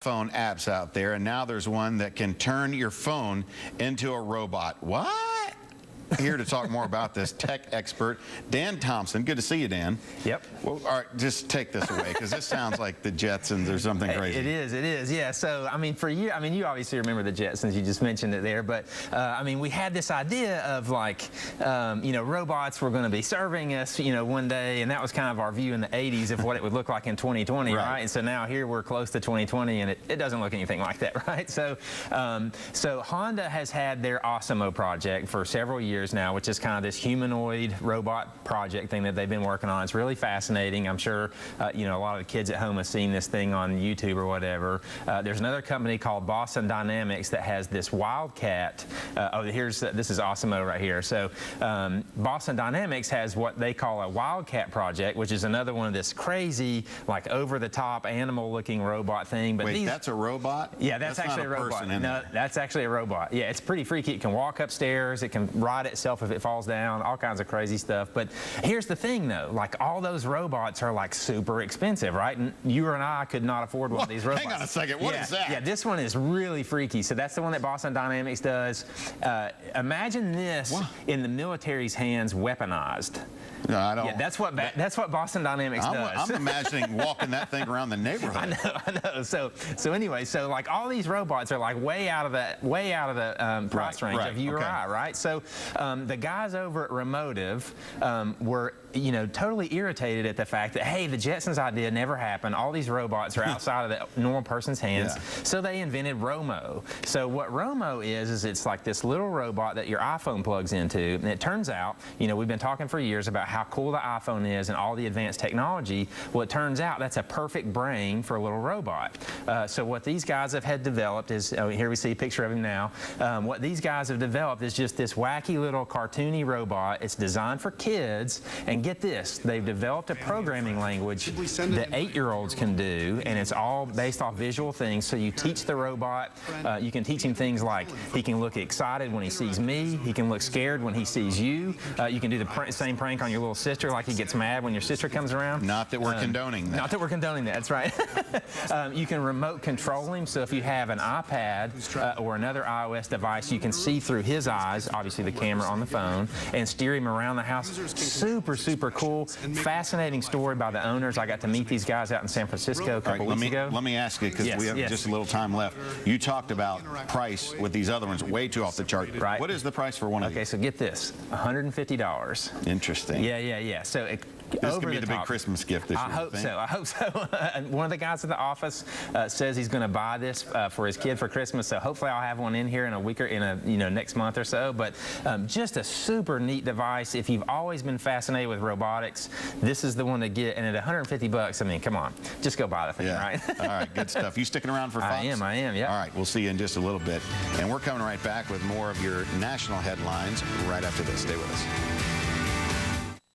Phone apps out there, and now there's one that can turn your phone into a robot. What? Here to talk more about this, tech expert Dan Thompson. Good to see you, Dan. Yep. Well, all right, just take this away, because this sounds like the Jetsons or something crazy. It is, yeah. So, I mean, for you, I mean, you obviously remember the Jetsons. You just mentioned it there. But, I mean, we had this idea of, like, you know, robots were going to be serving us, you know, one day. And that was kind of our view in the 80s of what it would look like in 2020, right? And so now here we're close to 2020, and it doesn't look anything like that, right? So, so Honda has had their Osmo project for several years now, which is kind of this humanoid robot project thing that they've been working on. It's really fascinating. I'm sure you know, a lot of the kids at home have seen this thing on YouTube or whatever. There's another company called Boston Dynamics that has this Wildcat. This is Osmo right here. So Boston Dynamics has what they call a Wildcat project, which is another one of this crazy, like over-the-top animal-looking robot thing. But wait, that's a robot? Yeah, that's actually a robot. No, that's actually a robot. Yeah, it's pretty freaky. It can walk upstairs. It can ride itself if it falls down, all kinds of crazy stuff. But here's the thing, though, like all those robots are like super expensive, right? And you and I could not afford one of these robots. Hang on a second, what is that? Yeah, this one is really freaky. So that's the one that Boston Dynamics does. Imagine this in the military's hands, weaponized. No, I don't. Yeah, that's what Boston Dynamics does. I'm imagining walking that thing around the neighborhood. I know. So anyway, so like all these robots are like way out of the price range of you or I, right? So the guys over at Romotive were, you know, totally irritated at the fact that, hey, the Jetsons idea never happened. All these robots are outside of the normal person's hands. Yeah. So they invented Romo. So what Romo is it's like this little robot that your iPhone plugs into. And it turns out, you know, we've been talking for years about how cool the iPhone is and all the advanced technology. Well, it turns out that's a perfect brain for a little robot. So what these guys have developed is, here we see a picture of him now. What these guys have developed is just this wacky little cartoony robot. It's designed for kids, and get this, they've developed a programming language that 8-year-olds can do, and it's all based off visual things. So you teach the robot, you can teach him things like he can look excited when he sees me, he can look scared when he sees you, you can do the same prank on your little sister, like he gets mad when your sister comes around. Not that we're condoning that. Not that we're condoning that, that's right. You can remote control him, so if you have an iPad or another iOS device, you can see through his eyes, obviously the camera on the phone, and steer him around the house. Super cool. Fascinating story by the owners. I got to meet these guys out in San Francisco a couple weeks ago. Let me ask you, because we have just a little time left. You talked about price with these other ones, way too off the chart. Right. What is the price for one of these? Okay, so get this, $150. Interesting. Yeah. So this could be the big Christmas gift this year. I hope so. One of the guys in the office says he's going to buy this for his kid for Christmas. So hopefully I'll have one in here in a week or next month or so. But just a super neat device. If you've always been fascinated with robotics, this is the one to get. And at $150, I mean, come on, just go buy the thing, right? All right, good stuff. You sticking around for Fox? I am. Yeah. All right, we'll see you in just a little bit, and we're coming right back with more of your national headlines right after this. Stay with us.